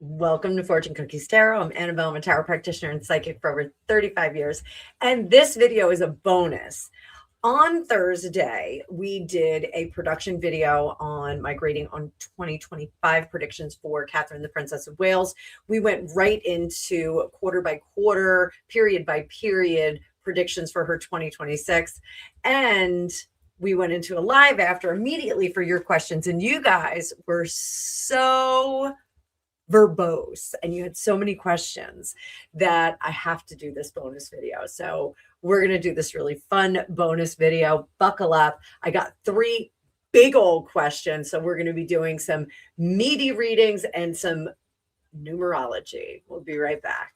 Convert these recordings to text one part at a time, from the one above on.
Welcome to Fortune Cookies Tarot. I'm Annabelle. I'm a tarot practitioner and psychic for over 35 years. And this video is a bonus. On Thursday, we did a production video on my grading on 2025 predictions for Catherine, the Princess of Wales. We went right into quarter by quarter, period by period predictions for her 2026. And we went into a live after immediately for your questions. And you guys were so verbose and you had so many questions that I have to do this bonus video. So we're going to do this really fun bonus video. Buckle up. I got 3 big old questions. So we're going to be doing some meaty readings and some numerology. We'll be right back.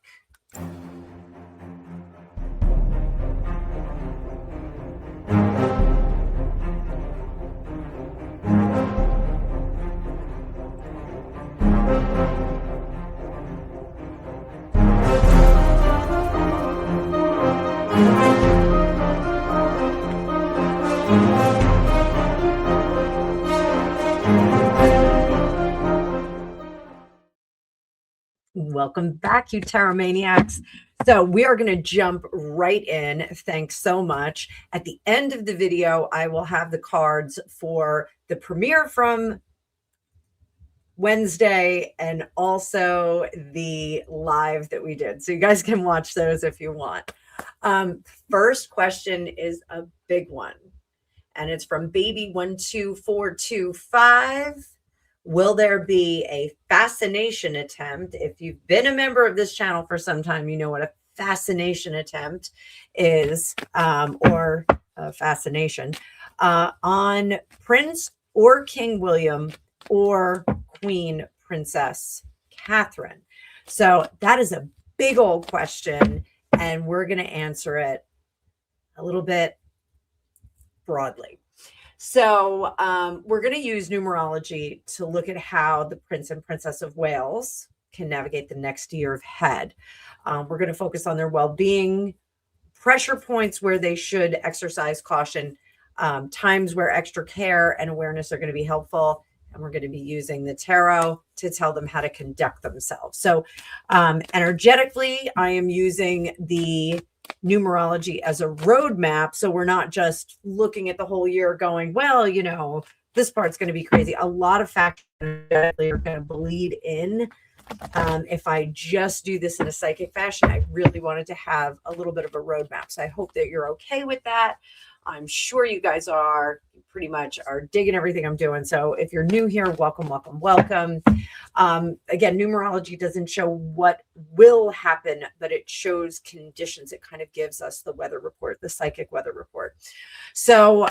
Welcome back, you tarot maniacs. So we are going to jump right in. Thanks so much. At the end of the video, I will have the cards for the premiere from Wednesday and also the live that we did. So you guys can watch those if you want. First question is a big one, and it's from baby12425. Will there be a fascination attempt? If you've been a member of this channel for some time, you know what a fascination attempt is, or a fascination, on Prince or King William or Queen Princess Catherine. So that is a big old question, and we're going to answer it a little bit broadly. So we're going to use numerology to look at how the Prince and Princess of Wales can navigate the next year ahead. We're going to focus on their well-being, pressure points where they should exercise caution, times where extra care and awareness are going to be helpful. And we're going to be using the tarot to tell them how to conduct themselves. So energetically, I am using the numerology as a roadmap. So we're not just looking at the whole year going, well, you know, this part's going to be crazy. A lot of factors are going to bleed in. If I just do this in a psychic fashion, I really wanted to have a little bit of a roadmap. So I hope that you're okay with that. I'm sure you guys are pretty much are digging everything I'm doing. So if you're new here, welcome, welcome, welcome. Again, numerology doesn't show what will happen, but it shows conditions. It kind of gives us the weather report, the psychic weather report. So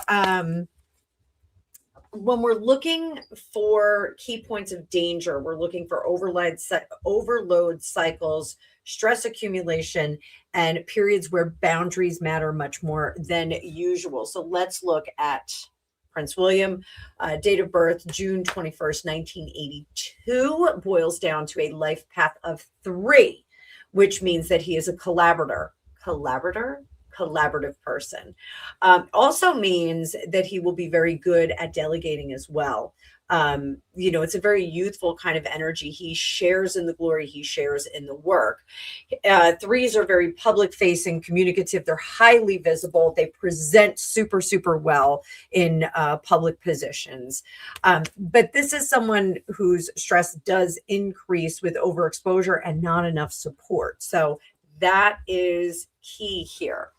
when we're looking for key points of danger, we're looking for overload cycles, stress accumulation, and periods where boundaries matter much more than usual. So let's look at Prince William. Date of birth, June 21st, 1982, boils down to a life path of 3, which means that he is a collaborative person. Also means that he will be very good at delegating as well. You know, it's a very youthful kind of energy. He shares in the glory, he shares in the work. 3s are very public facing, communicative. They're highly visible. They present super, super well in public positions. But this is someone whose stress does increase with overexposure and not enough support. So that is key here.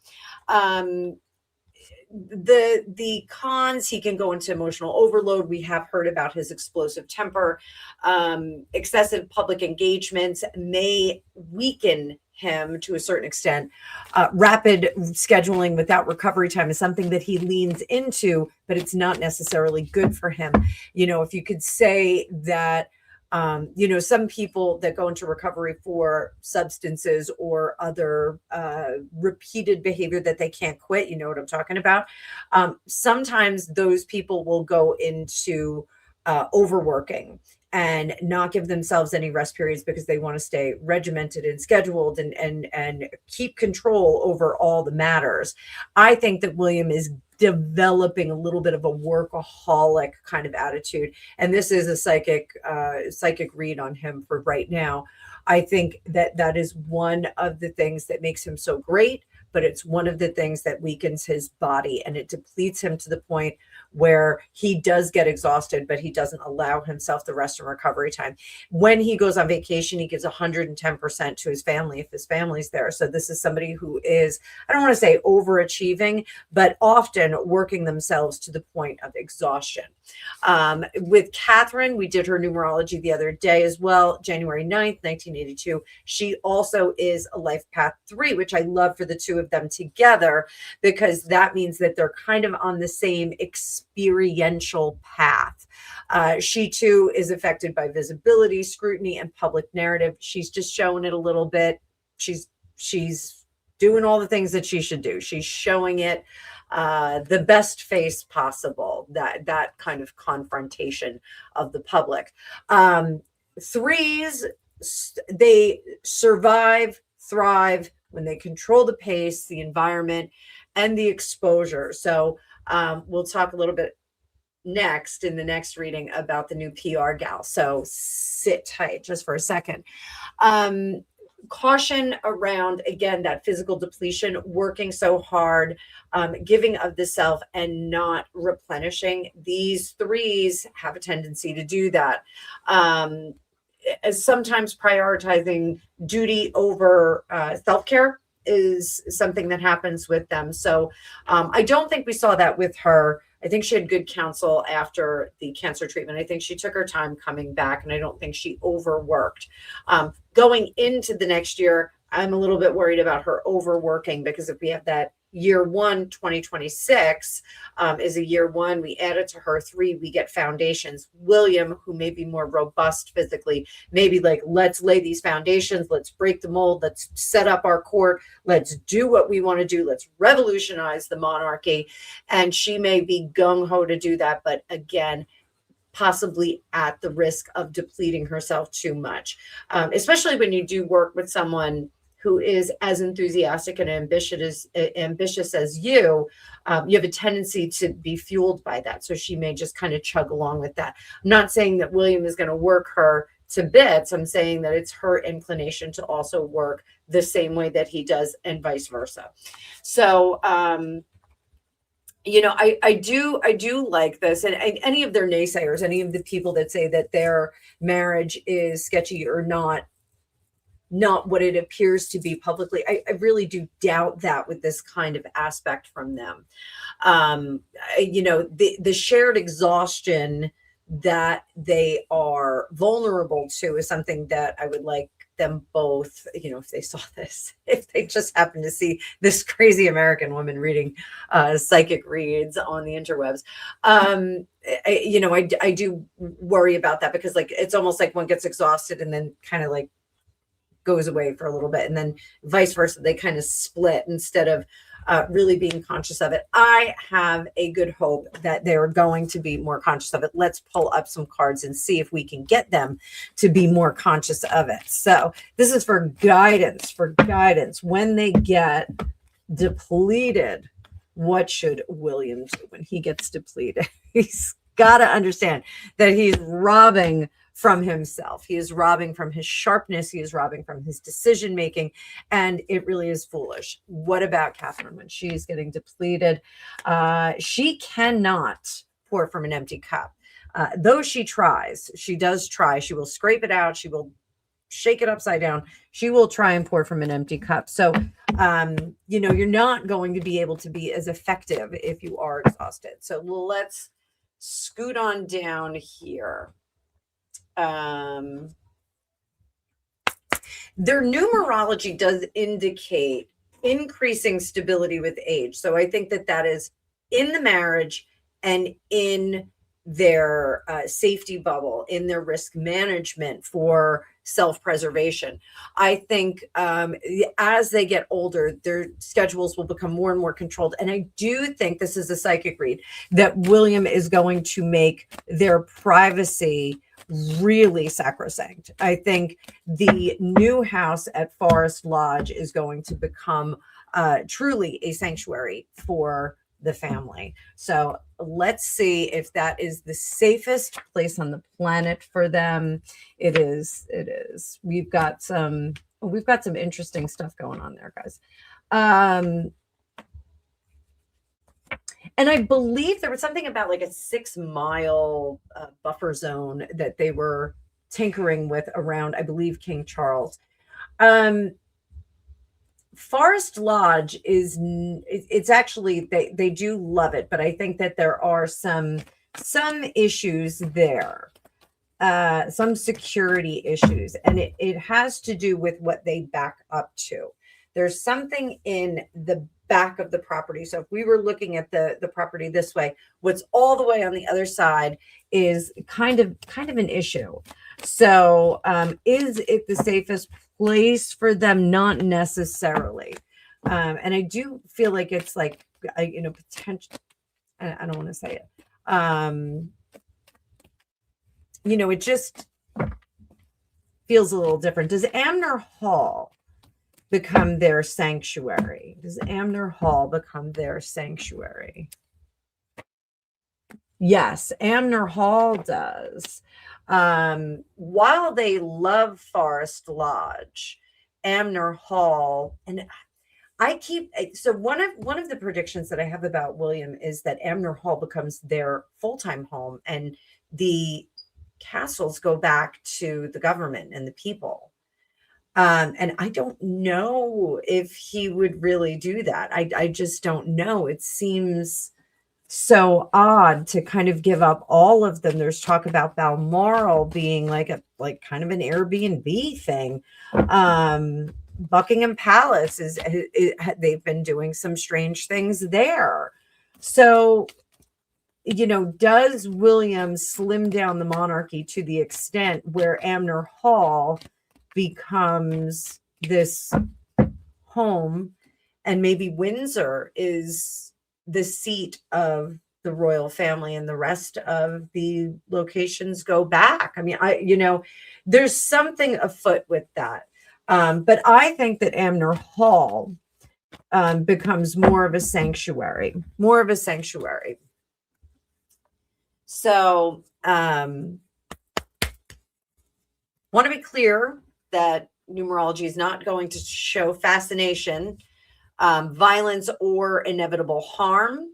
The cons, he can go into emotional overload. We have heard about his explosive temper. Excessive public engagements may weaken him to a certain extent. Rapid scheduling without recovery time is something that he leans into, but it's not necessarily good for him. You know, if you could say that you know, some people that go into recovery for substances or other repeated behavior that they can't quit, you know what I'm talking about. Sometimes those people will go into overworking and not give themselves any rest periods because they want to stay regimented and scheduled and keep control over all the matters. I think that William is developing a little bit of a workaholic kind of attitude. And this is a psychic read on him for right now. I think that that is one of the things that makes him so great, but it's one of the things that weakens his body, and it depletes him to the point where he does get exhausted, but he doesn't allow himself the rest and recovery time. When he goes on vacation, he gives 110% to his family if his family's there. So this is somebody who is, I don't want to say overachieving, but often working themselves to the point of exhaustion. With Catherine, we did her numerology the other day as well, January 9th, 1982. She also is a life path 3, which I love for the two of them together, because that means that they're kind of on the same experiential path. She too is affected by visibility, scrutiny, and public narrative. She's just showing it a little bit. She's doing all the things that she should do. She's showing it the best face possible, that kind of confrontation of the public. Threes, they survive, thrive when they control the pace, the environment, and the exposure. So we'll talk a little bit next in the next reading about the new PR gal. So sit tight just for a second. Caution around, again, that physical depletion, working so hard, giving of the self and not replenishing. These threes have a tendency to do that. As sometimes prioritizing duty over self-care is something that happens with them. So I don't think we saw that with her. I think she had good counsel after the cancer treatment. I think she took her time coming back, and I don't think she overworked. Going into the next year, I'm a little bit worried about her overworking, because if we have that year 1, 2026 is a year 1, we add it to her 3, we get foundations. William, who may be more robust physically, maybe like, let's lay these foundations, let's break the mold, let's set up our court, let's do what we want to do, let's revolutionize the monarchy. And she may be gung-ho to do that, but again, possibly at the risk of depleting herself too much, especially when you do work with someone who is as enthusiastic and ambitious as you. You have a tendency to be fueled by that. So she may just kind of chug along with that. I'm not saying that William is going to work her to bits. I'm saying that it's her inclination to also work the same way that he does, and vice versa. So, I do like this, and any of their naysayers, any of the people that say that their marriage is sketchy or not what it appears to be publicly, I really do doubt that with this kind of aspect from them. The shared exhaustion that they are vulnerable to is something that I would like them both, if they saw this, if they just happen to see this crazy American woman reading psychic reads on the interwebs. I do worry about that, because like, it's almost like one gets exhausted and then kind of like goes away for a little bit, and then vice versa, they kind of split instead of really being conscious of it. I have a good hope that they're going to be more conscious of it. Let's pull up some cards and see if we can get them to be more conscious of it. So this is for guidance, when they get depleted. What should William do when he gets depleted? He's got to understand that he's robbing from himself. He is robbing from his sharpness. He is robbing from his decision making, and it really is foolish. What about Catherine when she's getting depleted? She cannot pour from an empty cup. Though she tries, she does try. She will scrape it out. She will shake it upside down. She will try and pour from an empty cup. So, you're not going to be able to be as effective if you are exhausted. So let's scoot on down here. Their numerology does indicate increasing stability with age. So I think that is in the marriage and in their safety bubble, in their risk management for self-preservation. I think as they get older, their schedules will become more and more controlled. And I do think, this is a psychic read, that William is going to make their privacy really sacrosanct. I think the new house at Forest Lodge is going to become truly a sanctuary for the family. So let's see if that is the safest place on the planet for them. It is. It is. We've got some interesting stuff going on there, guys. And I believe there was something about like a 6-mile buffer zone that they were tinkering with around, I believe, King Charles. Forest Lodge it's actually, they do love it, but I think that there are some issues there, some security issues, and it has to do with what they back up to. There's something in the back of the property. So if we were looking at the property this way, what's all the way on the other side is kind of an issue. So is it the safest place for them? Not necessarily. And I do feel like it's like, potential. I don't want to say it. It just feels a little different. Does Amner Hall become their sanctuary? Does Amner Hall become their sanctuary? Yes, Amner Hall does. While they love Forest Lodge, Amner Hall, and so one of the predictions that I have about William is that Amner Hall becomes their full-time home, and the castles go back to the government and the people. And I don't know if he would really do that. I just don't know. It seems so odd to kind of give up all of them. There's talk about Balmoral being like kind of an Airbnb thing. Buckingham Palace they've been doing some strange things there. So, does William slim down the monarchy to the extent where Amner Hall becomes this home, and maybe Windsor is the seat of the royal family and the rest of the locations go back? I mean, there's something afoot with that. But I think that Amner Hall becomes more of a sanctuary. So, want to be clear that numerology is not going to show fascination, violence, or inevitable harm,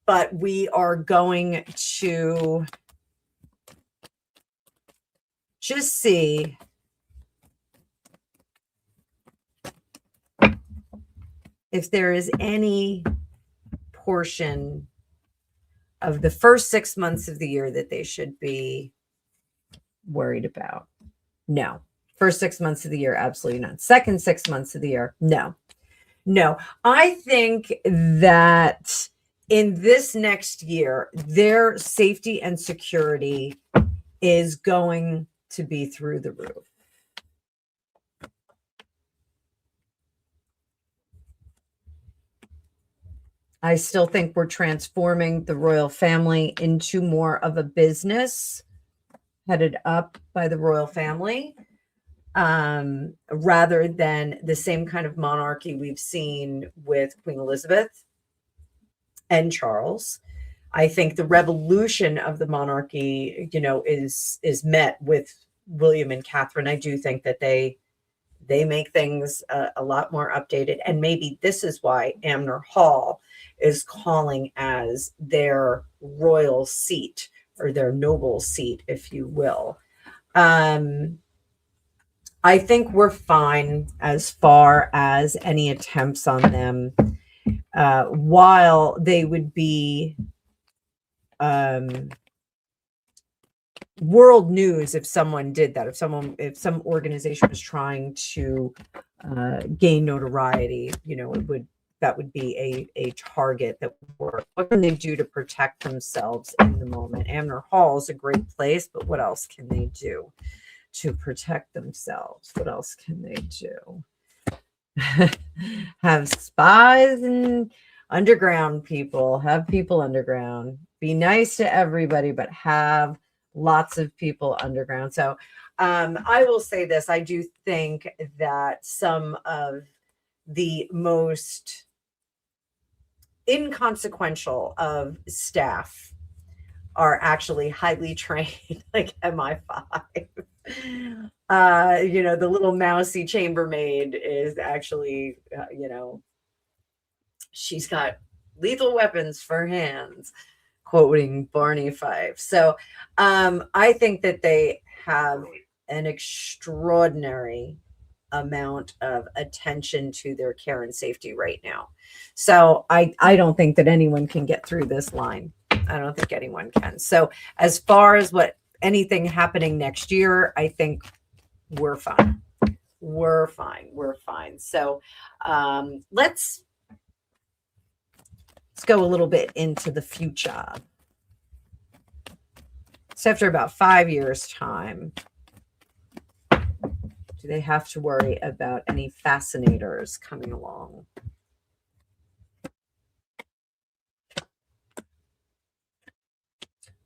but we are going to just see if there is any portion of the first 6 months of the year that they should be worried about. No. First 6 months of the year, absolutely not. Second 6 months of the year, no. I think that in this next year, their safety and security is going to be through the roof. I still think we're transforming the royal family into more of a business headed up by the royal family, rather than the same kind of monarchy we've seen with Queen Elizabeth and Charles. I think the revolution of the monarchy, is met with William and Catherine. I do think that they make things a lot more updated, and maybe this is why Amner Hall is calling as their royal seat, or their noble seat, if you will. I think we're fine as far as any attempts on them, while they would be world news if someone did that, if some organization was trying to gain notoriety, that would be a target that would work. What can they do to protect themselves in the moment? Amner Hall is a great place, but what else can they do to protect themselves? What else can they do? Have spies and underground people. Have people underground. Be nice to everybody, but have lots of people underground. So I will say this. I do think that some of the most inconsequential of staff are actually highly trained, like MI5. The little mousy chambermaid is actually, she's got lethal weapons for hands, quoting Barney Fife. So I think that they have an extraordinary amount of attention to their care and safety right now. So I don't think that anyone can get through this line. I don't think anyone can. So as far as what anything happening next year, I think we're fine. We're fine. So let's go a little bit into the future. So after about 5 years' time, do they have to worry about any fascinators coming along?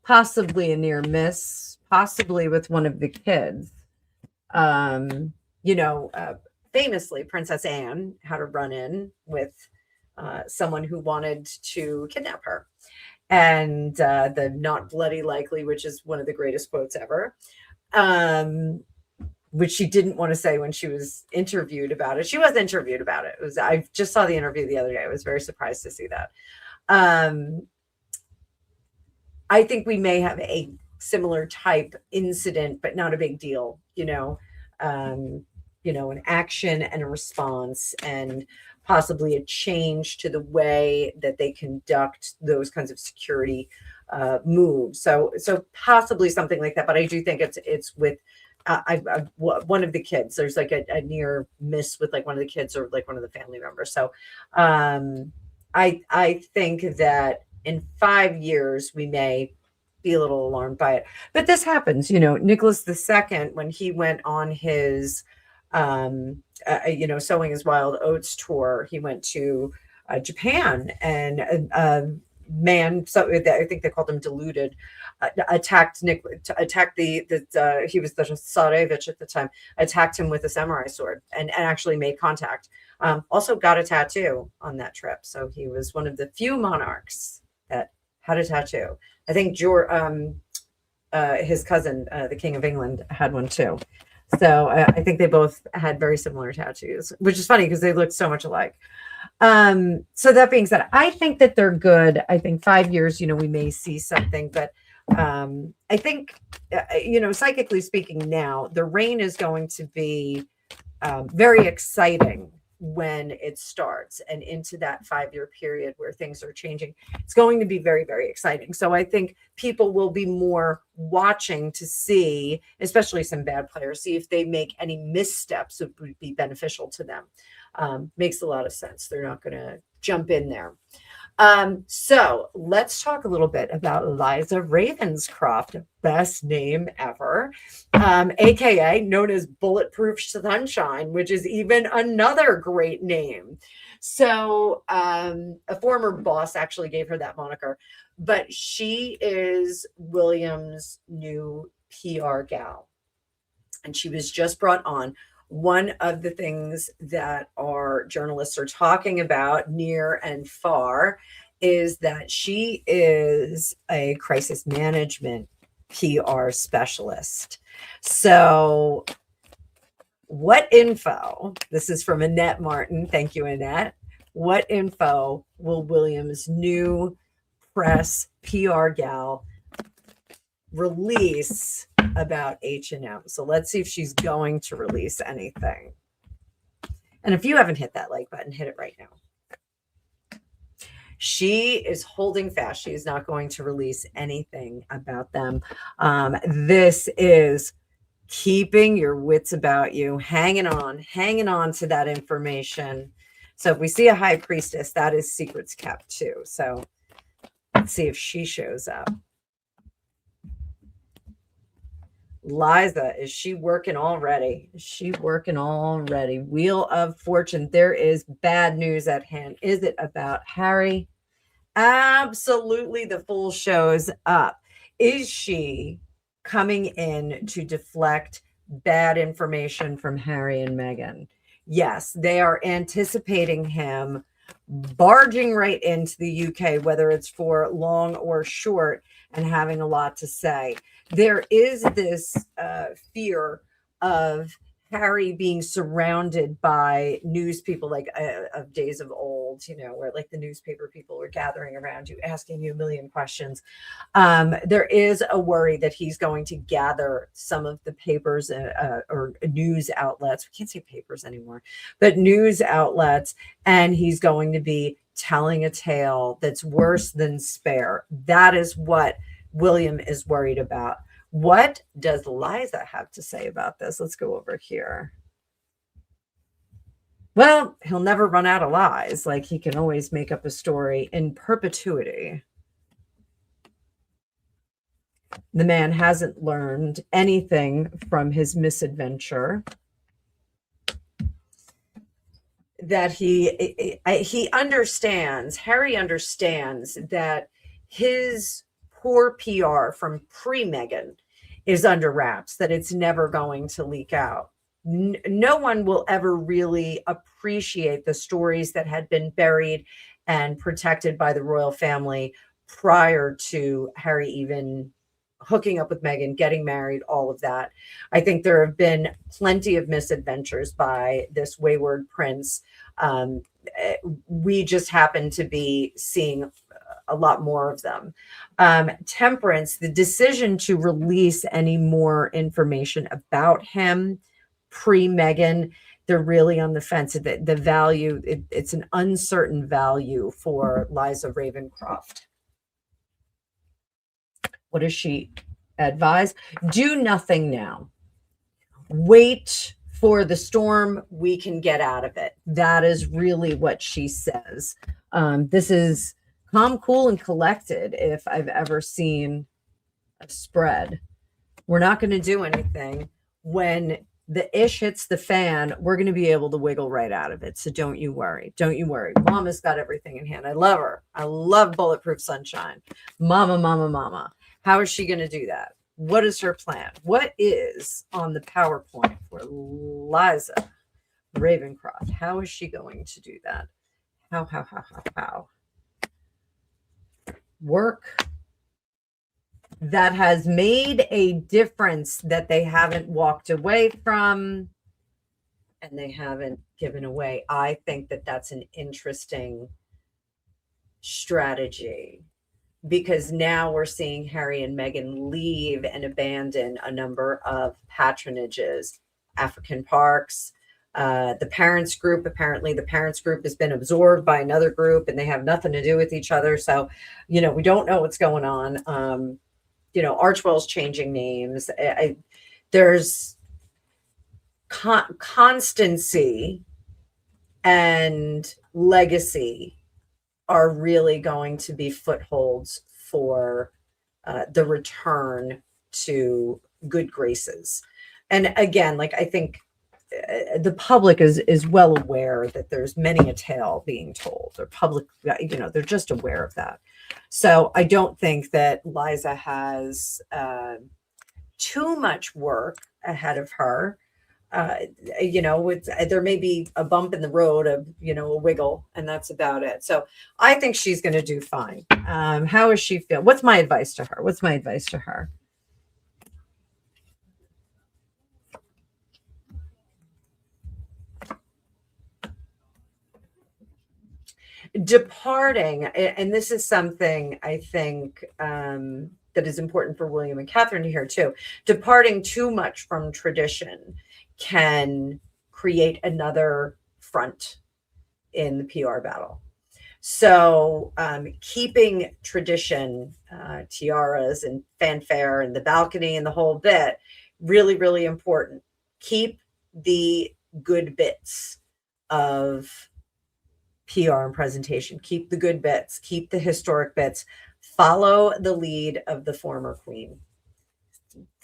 Possibly a near miss, possibly with one of the kids. Famously, Princess Anne had a run-in with someone who wanted to kidnap her. And the not bloody likely, which is one of the greatest quotes ever, which she didn't want to say when she was interviewed about it. She was interviewed about it. I just saw the interview the other day. I was very surprised to see that. I think we may have a similar type incident, but not a big deal, an action and a response, and possibly a change to the way that they conduct those kinds of security moves. So possibly something like that. But I do think it's with one of the kids. There's like a near miss with like one of the kids or like one of the family members. So I think that in 5 years we may be a little alarmed by it. But this happens, Nicholas II, when he went on his sowing his wild oats tour, he went to Japan, and man, so I think they called him deluded, attacked he was the Tsarevich at the time, attacked him with a samurai sword and actually made contact. Also got a tattoo on that trip. So he was one of the few monarchs that had a tattoo. I think his cousin, the King of England, had one too. So I think they both had very similar tattoos, which is funny because they look so much alike. So that being said, I think that they're good. I think 5 years, we may see something, but I think, psychically speaking now, the reign is going to be very exciting when it starts and into that 5-year period where things are changing. It's going to be very, very exciting. So I think people will be more watching to see, especially some bad players, see if they make any missteps that would be beneficial to them. Makes a lot of sense. They're not going to jump in there. So let's talk a little bit about Liza Ravenscroft, best name ever, aka known as Bulletproof Sunshine, which is even another great name. So a former boss actually gave her that moniker, but she is William's new PR gal, and she was just brought on. One of the things that our journalists are talking about near and far is that she is a crisis management PR specialist. So what info, this is from Annette Martin. Thank you, Annette. What info will William's new press PR gal release about H&M? So let's see if she's going to release anything. And if you haven't hit that like button, hit it right now. She is holding fast. She is not going to release anything about them. This is keeping your wits about you, hanging on to that information. So if we see a high priestess, that is secrets kept too. So let's see if she shows up. Liza, is she working already? Wheel of Fortune. There is bad news at hand. Is it about Harry? Absolutely. The Fool shows up. Is she coming in to deflect bad information from Harry and Meghan? Yes, they are anticipating him barging right into the UK, whether it's for long or short, and having a lot to say. There is this fear of Harry being surrounded by news people, like of days of old, where like the newspaper people are gathering around you, asking you a million questions. There is a worry that he's going to gather some of the papers or news outlets. We can't say papers anymore, but news outlets, and he's going to be telling a tale that's worse than spare. That is what William is worried about. What does Liza have to say about this? Let's go over here. Well, he'll never run out of lies. Like, he can always make up a story in perpetuity. The man hasn't learned anything from his misadventure. That he understands, Harry understands that his poor PR from pre-Meghan is under wraps, that it's never going to leak out. No one will ever really appreciate the stories that had been buried and protected by the royal family prior to Harry even hooking up with Meghan, getting married, all of that. I think there have been plenty of misadventures by this wayward prince. We just happen to be seeing a lot more of them. Temperance, the decision to release any more information about him pre-Meghan, they're really on the fence. The value, it's an uncertain value for Liza Ravencroft. What does she advise? Do nothing now. Wait for the storm. We can get out of it. That is really what she says. This is calm, cool, and collected if I've ever seen a spread. We're not going to do anything. When the ish hits the fan, we're going to be able to wiggle right out of it. So don't you worry. Don't you worry. Mama's got everything in hand. I love her. I love bulletproof sunshine. Mama, mama, mama. How is she going to do that? What is her plan? What is on the PowerPoint for Liza Ravencroft? How is she going to do that? How? Work that has made a difference, that they haven't walked away from and they haven't given away. I think that that's an interesting strategy, because now we're seeing Harry and Meghan leave and abandon a number of patronages, African parks, the parents group. Apparently the parents group has been absorbed by another group and they have nothing to do with each other. So, we don't know what's going on. Archwell's changing names. There's constancy and legacy are really going to be footholds for the return to good graces. And again, I think the public is well aware that there's many a tale being told. They're public, they're just aware of that. So I don't think that Liza has too much work ahead of her. There may be a bump in the road of, a wiggle, and that's about it. So I think she's going to do fine. How is she feel? What's my advice to her? Departing, and this is something I think that is important for William and Catherine to hear too. Departing too much from tradition can create another front in the PR battle. So keeping tradition, tiaras and fanfare and the balcony and the whole bit, really, really important. Keep the good bits of PR and presentation. Keep the good bits. Keep the historic bits. Follow the lead of the former queen.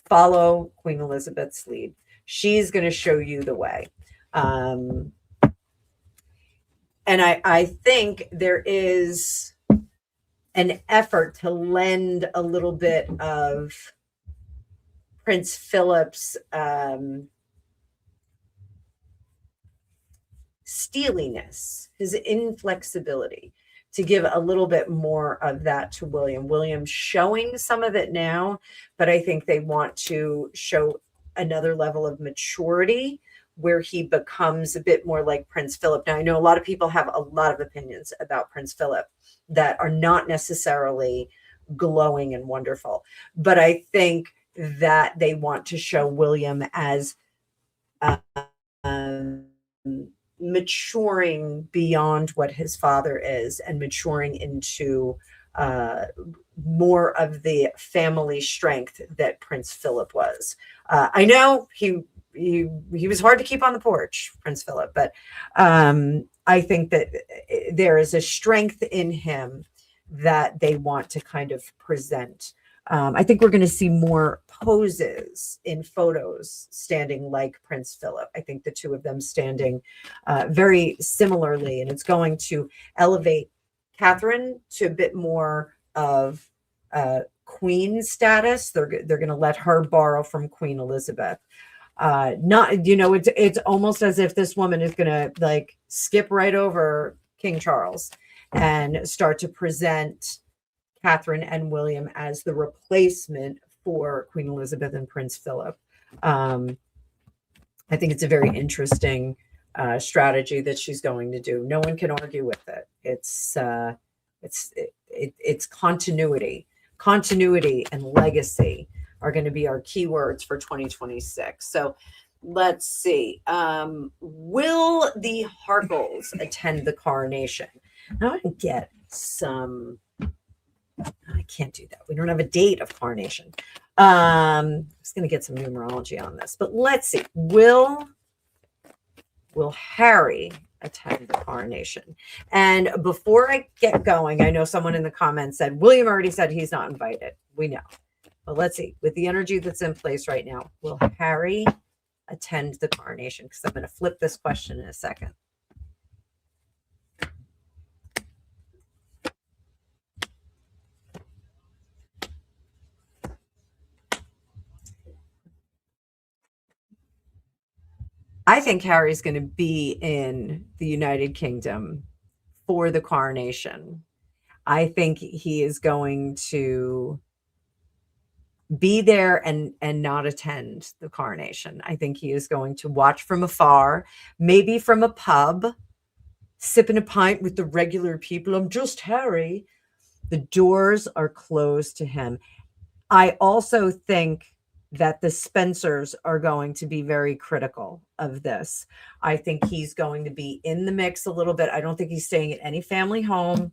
Follow Queen Elizabeth's lead. She's going to show you the way. And I think there is an effort to lend a little bit of Prince Philip's steeliness, his inflexibility, to give a little bit more of that to William. William's showing some of it now, but I think they want to show another level of maturity where he becomes a bit more like Prince Philip. Now, I know a lot of people have a lot of opinions about Prince Philip that are not necessarily glowing and wonderful, but I think that they want to show William as um, maturing beyond what his father is and maturing into more of the family strength that Prince Philip was. I know he was hard to keep on the porch, Prince Philip, but I think that there is a strength in him that they want to kind of present. I think we're going to see more poses in photos standing like Prince Philip. I think the two of them standing very similarly, and it's going to elevate Catherine to a bit more of queen status. They're going to let her borrow from Queen Elizabeth. Not, you know, it's almost as if this woman is going to like skip right over King Charles and start to present Catherine and William as the replacement for Queen Elizabeth and Prince Philip. I think it's a very interesting strategy that she's going to do. No one can argue with it. It's continuity. Continuity and legacy are going to be our keywords for 2026. So let's see. Will the Harkles attend the coronation? Now I can get some. I can't do that. We don't have a date of coronation. I'm just going to get some numerology on this, but let's see. Will Harry attend the coronation? And before I get going, I know someone in the comments said, William already said he's not invited. We know. But let's see. With the energy that's in place right now, will Harry attend the coronation? Because I'm going to flip this question in a second. I think Harry's going to be in the United Kingdom for the coronation. I think he is going to be there and not attend the coronation. I think he is going to watch from afar, maybe from a pub, sipping a pint with the regular people. I'm just Harry. The doors are closed to him. I also think that the Spencers are going to be very critical of this. I think he's going to be in the mix a little bit. I don't think he's staying at any family home.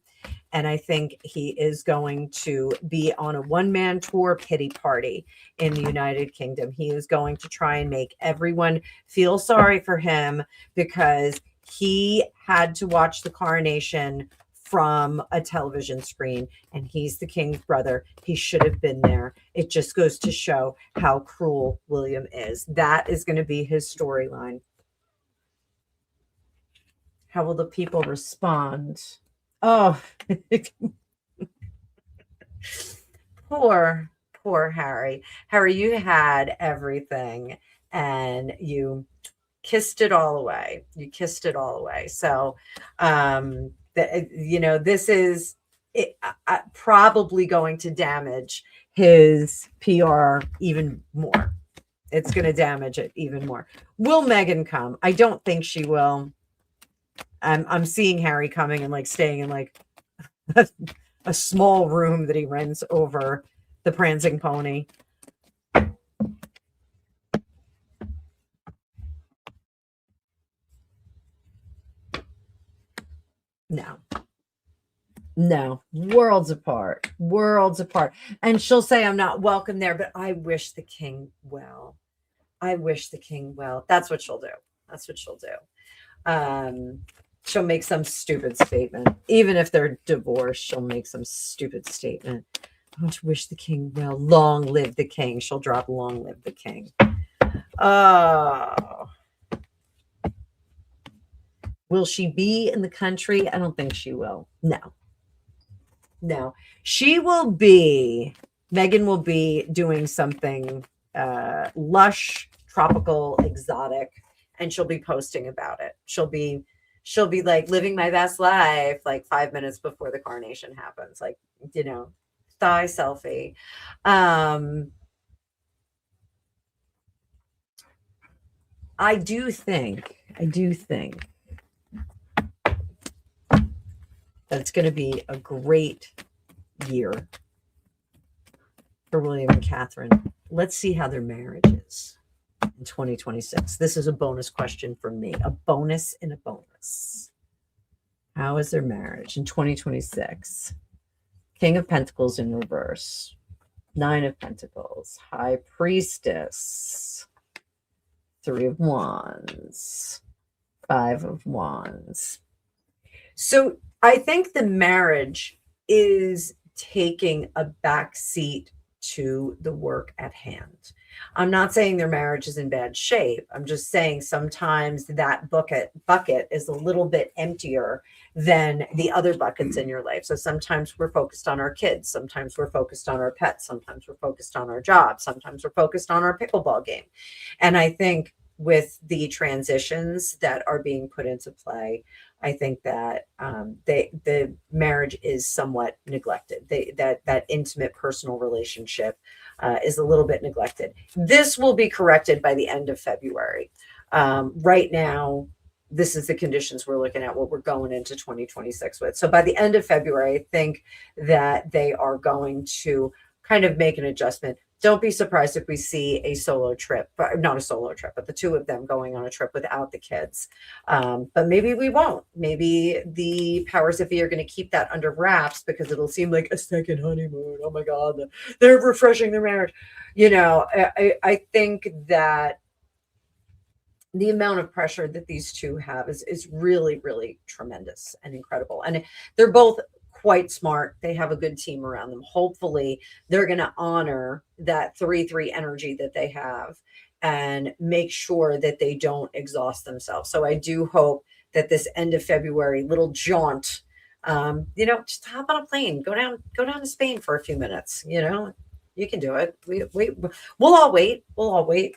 And I think he is going to be on a one-man tour pity party in the United Kingdom. He is going to try and make everyone feel sorry for him because he had to watch the coronation from a television screen, and he's the king's brother. He should have been there. It just goes to show how cruel William is. That is going to be his storyline. How will the people respond? Oh, poor Harry. Harry, you had everything and you kissed it all away. You kissed it all away. So, this is probably going to damage his PR even more. It's going to damage it even more. Will Meghan come? I don't think she will. I'm seeing Harry coming and like staying in like a small room that he rents over the Prancing Pony. No, worlds apart. And she'll say, I'm not welcome there, but I wish the king well. That's what she'll do. She'll make some stupid statement. Even if they're divorced, she'll make some stupid statement. I want to wish the king well. Long live the king. She'll drop long live the king. Oh. Will she be in the country? I don't think she will. No. She will be, Meghan will be doing something lush, tropical, exotic, and she'll be posting about it. She'll be she'll be like living my best life like 5 minutes before the coronation happens, like, you know, thigh selfie. I do think that it's going to be a great year for William and Catherine. Let's see how their marriage is in 2026. This is a bonus question from me, a bonus in a bonus. How is their marriage in 2026? King of Pentacles in reverse, Nine of Pentacles, High Priestess, Three of Wands, Five of Wands. So I think the marriage is taking a back seat to the work at hand. I'm not saying their marriage is in bad shape. I'm just saying sometimes that bucket is a little bit emptier than the other buckets in your life. So sometimes we're focused on our kids. Sometimes we're focused on our pets. Sometimes we're focused on our job. Sometimes we're focused on our pickleball game. And I think with the transitions that are being put into play, I think that the marriage is somewhat neglected. That intimate personal relationship is a little bit neglected. This will be corrected by the end of February. Right now, this is the conditions we're looking at, what we're going into 2026 with. So by the end of February, I think that they are going to kind of make an adjustment. Don't be surprised if we see a solo trip, not a solo trip, but the two of them going on a trip without the kids. But maybe we won't. Maybe the powers that be are going to keep that under wraps because it'll seem like a second honeymoon. Oh my God, they're refreshing their marriage. You know, I think that the amount of pressure that these two have is really, really tremendous and incredible. And they're both quite smart. They have a good team around them. Hopefully they're going to honor that 3-3 energy that they have and make sure that they don't exhaust themselves. So I do hope that this end of February little jaunt, you know, just hop on a plane, go down to Spain for a few minutes, you know. You can do it. We'll all wait.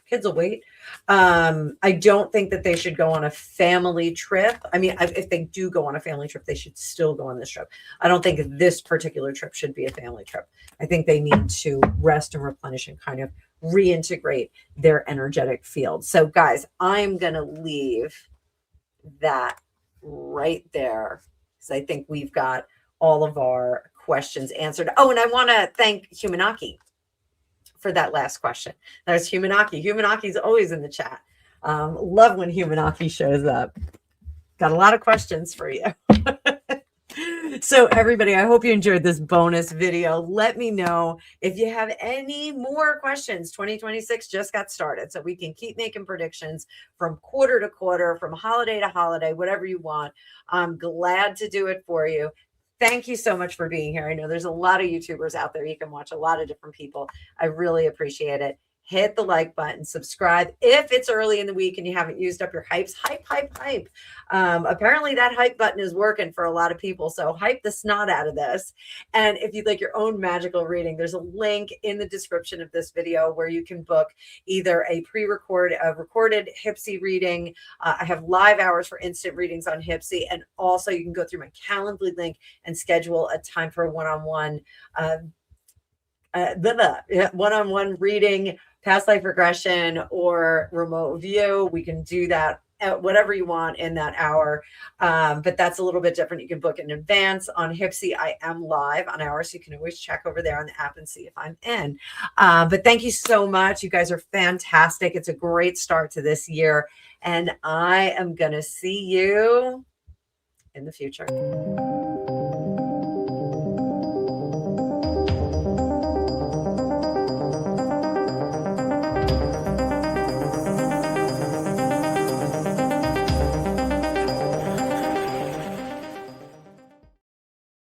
Kids will wait. I don't think that they should go on a family trip. I mean, if they do go on a family trip, they should still go on this trip. I don't think this particular trip should be a family trip. I think they need to rest and replenish and kind of reintegrate their energetic field. So guys, I'm going to leave that right there because I think we've got all of our questions answered. Oh, and I want to thank Humanaki for that last question. That was Humanaki. Humanaki's always in the chat. Love when Humanaki shows up. Got a lot of questions for you. So everybody, I hope you enjoyed this bonus video. Let me know if you have any more questions. 2026 just got started, so we can keep making predictions from quarter to quarter, from holiday to holiday, whatever you want. I'm glad to do it for you. Thank you so much for being here. I know there's a lot of YouTubers out there. You can watch a lot of different people. I really appreciate it. Hit the like button, subscribe. If it's early in the week and you haven't used up your hypes, hype. Apparently that hype button is working for a lot of people. So hype the snot out of this. And if you'd like your own magical reading, there's a link in the description of this video where you can book either a recorded Hypsee reading. I have live hours for instant readings on Hypsee. And also you can go through my Calendly link and schedule a time for a one-on-one reading, past life regression, or remote view. We can do that at whatever you want in that hour. But that's a little bit different. You can book in advance. On Hypsee, I am live on hours, so you can always check over there on the app and see if I'm in. But thank you so much. You guys are fantastic. It's a great start to this year. And I am going to see you in the future.